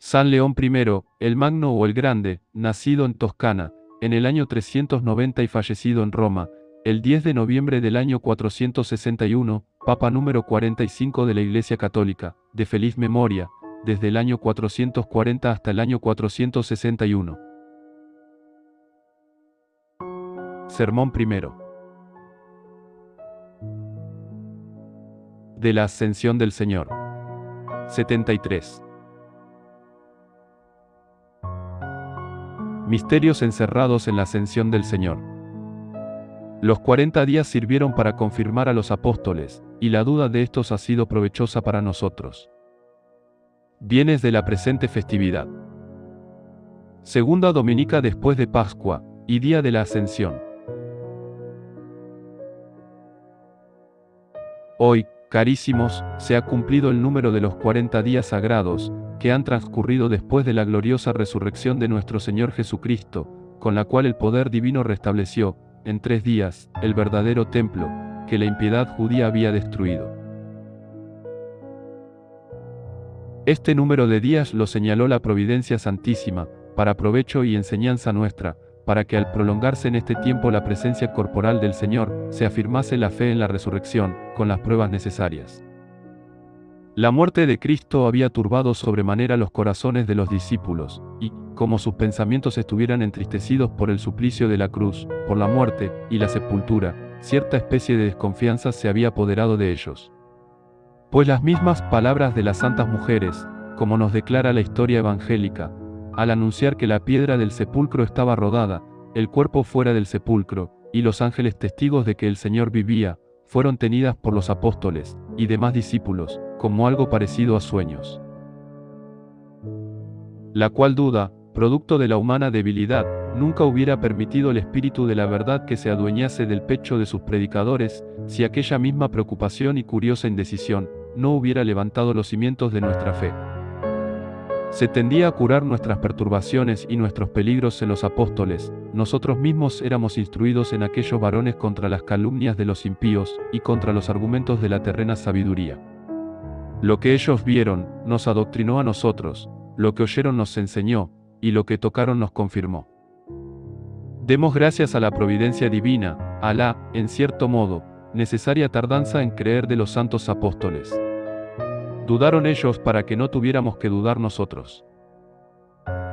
San León I, el Magno o el Grande, nacido en Toscana, en el año 390 y fallecido en Roma, el 10 de noviembre del año 461, Papa número 45 de la Iglesia Católica, de feliz memoria, desde el año 440 hasta el año 461. Sermón primero. De la Ascensión del Señor. 73. Misterios encerrados en la Ascensión del Señor. Los 40 días sirvieron para confirmar a los apóstoles, y la duda de estos ha sido provechosa para nosotros. Bienes de la presente festividad. Segunda dominica después de Pascua, y día de la Ascensión. Hoy, carísimos, se ha cumplido el número de los 40 días sagrados, que han transcurrido después de la gloriosa resurrección de nuestro Señor Jesucristo, con la cual el poder divino restableció, en 3 días, el verdadero templo, que la impiedad judía había destruido. Este número de días lo señaló la Providencia Santísima, para provecho y enseñanza nuestra, para que al prolongarse en este tiempo la presencia corporal del Señor, se afirmase la fe en la resurrección, con las pruebas necesarias. La muerte de Cristo había turbado sobremanera los corazones de los discípulos, y, como sus pensamientos estuvieran entristecidos por el suplicio de la cruz, por la muerte y la sepultura, cierta especie de desconfianza se había apoderado de ellos. Pues las mismas palabras de las santas mujeres, como nos declara la historia evangélica, al anunciar que la piedra del sepulcro estaba rodada, el cuerpo fuera del sepulcro, y los ángeles testigos de que el Señor vivía, fueron tenidas por los apóstoles y demás discípulos, como algo parecido a sueños. La cual duda, producto de la humana debilidad, nunca hubiera permitido el espíritu de la verdad que se adueñase del pecho de sus predicadores, si aquella misma preocupación y curiosa indecisión no hubiera levantado los cimientos de nuestra fe. Se tendía a curar nuestras perturbaciones y nuestros peligros en los apóstoles, nosotros mismos éramos instruidos en aquellos varones contra las calumnias de los impíos y contra los argumentos de la terrena sabiduría. Lo que ellos vieron, nos adoctrinó a nosotros, lo que oyeron nos enseñó, y lo que tocaron nos confirmó. Demos gracias a la providencia divina, a la, en cierto modo, necesaria tardanza en creer de los santos apóstoles. Dudaron ellos para que no tuviéramos que dudar nosotros.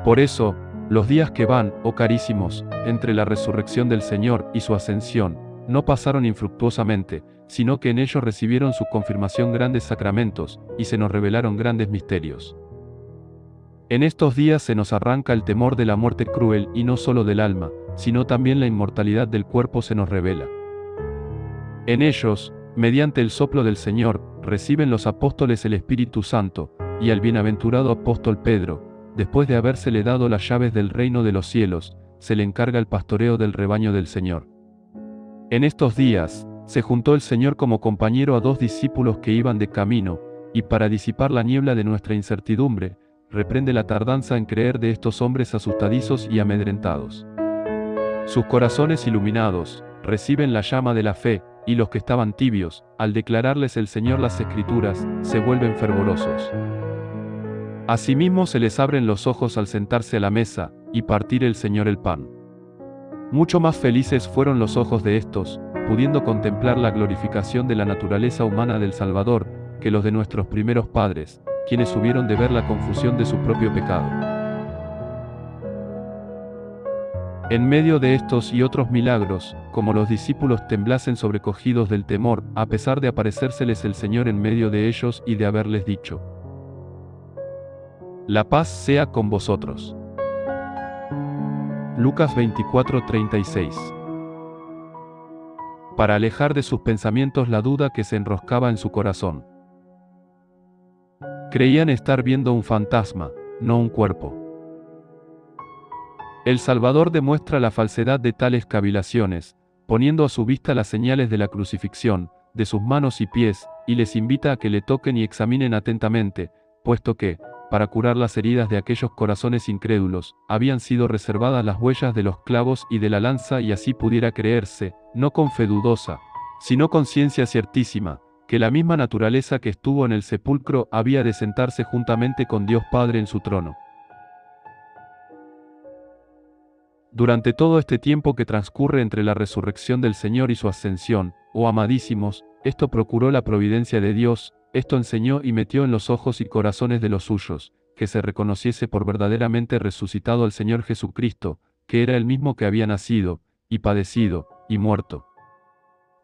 Por eso, los días que van, oh carísimos, entre la resurrección del Señor y su ascensión, no pasaron infructuosamente, sino que en ellos recibieron su confirmación grandes sacramentos, y se nos revelaron grandes misterios. En estos días se nos arranca el temor de la muerte cruel y no solo del alma, sino también la inmortalidad del cuerpo se nos revela. En ellos, mediante el soplo del Señor, reciben los apóstoles el Espíritu Santo, y al bienaventurado apóstol Pedro, después de habérsele dado las llaves del reino de los cielos, se le encarga el pastoreo del rebaño del Señor. En estos días, se juntó el Señor como compañero a 2 discípulos que iban de camino, y para disipar la niebla de nuestra incertidumbre, reprende la tardanza en creer de estos hombres asustadizos y amedrentados. Sus corazones iluminados, reciben la llama de la fe, y los que estaban tibios, al declararles el Señor las Escrituras, se vuelven fervorosos. Asimismo se les abren los ojos al sentarse a la mesa, y partir el Señor el pan. Mucho más felices fueron los ojos de estos, pudiendo contemplar la glorificación de la naturaleza humana del Salvador, que los de nuestros primeros padres, quienes hubieron de ver la confusión de su propio pecado. En medio de estos y otros milagros, como los discípulos temblasen sobrecogidos del temor, a pesar de aparecérseles el Señor en medio de ellos y de haberles dicho: La paz sea con vosotros. Lucas 24:36. Para alejar de sus pensamientos la duda que se enroscaba en su corazón. Creían estar viendo un fantasma, no un cuerpo. El Salvador demuestra la falsedad de tales cavilaciones, poniendo a su vista las señales de la crucifixión, de sus manos y pies, y les invita a que le toquen y examinen atentamente, puesto que, para curar las heridas de aquellos corazones incrédulos, habían sido reservadas las huellas de los clavos y de la lanza y así pudiera creerse, no con fe dudosa, sino con ciencia ciertísima, que la misma naturaleza que estuvo en el sepulcro había de sentarse juntamente con Dios Padre en su trono. Durante todo este tiempo que transcurre entre la resurrección del Señor y su ascensión, oh amadísimos, esto procuró la providencia de Dios, esto enseñó y metió en los ojos y corazones de los suyos, que se reconociese por verdaderamente resucitado al Señor Jesucristo, que era el mismo que había nacido, y padecido, y muerto.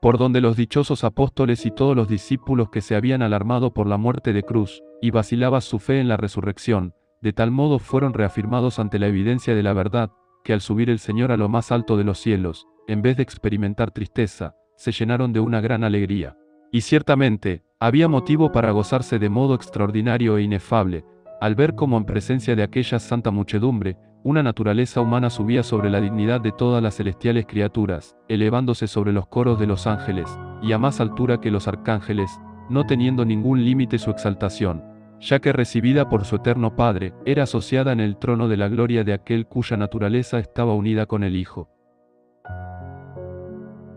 Por donde los dichosos apóstoles y todos los discípulos que se habían alarmado por la muerte de cruz, y vacilaba su fe en la resurrección, de tal modo fueron reafirmados ante la evidencia de la verdad, que al subir el Señor a lo más alto de los cielos, en vez de experimentar tristeza, se llenaron de una gran alegría. Y ciertamente, había motivo para gozarse de modo extraordinario e inefable, al ver cómo en presencia de aquella santa muchedumbre, una naturaleza humana subía sobre la dignidad de todas las celestiales criaturas, elevándose sobre los coros de los ángeles, y a más altura que los arcángeles, no teniendo ningún límite su exaltación, ya que recibida por su eterno Padre, era asociada en el trono de la gloria de aquel cuya naturaleza estaba unida con el Hijo.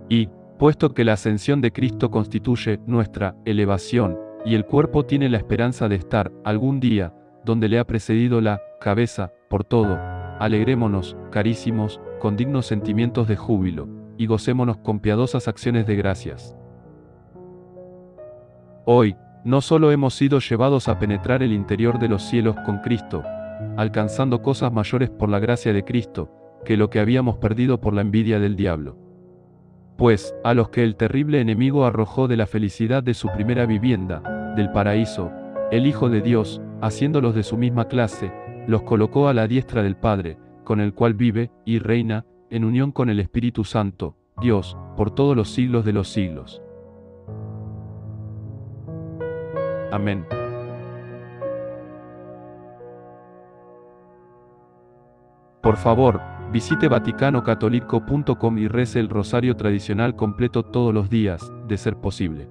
Y, puesto que la ascensión de Cristo constituye nuestra elevación, y el cuerpo tiene la esperanza de estar, algún día, donde le ha precedido la cabeza, por todo, alegrémonos, carísimos, con dignos sentimientos de júbilo, y gocémonos con piadosas acciones de gracias. Hoy, no solo hemos sido llevados a penetrar el interior de los cielos con Cristo, alcanzando cosas mayores por la gracia de Cristo, que lo que habíamos perdido por la envidia del diablo. Pues, a los que el terrible enemigo arrojó de la felicidad de su primera vivienda, del paraíso, el Hijo de Dios, haciéndolos de su misma clase, los colocó a la diestra del Padre, con el cual vive, y reina, en unión con el Espíritu Santo, Dios, por todos los siglos de los siglos. Amén. Por favor, visite vaticanocatolico.com y rece el rosario tradicional completo todos los días, de ser posible.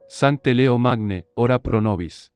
Sancte Leo Magne, ora pro nobis.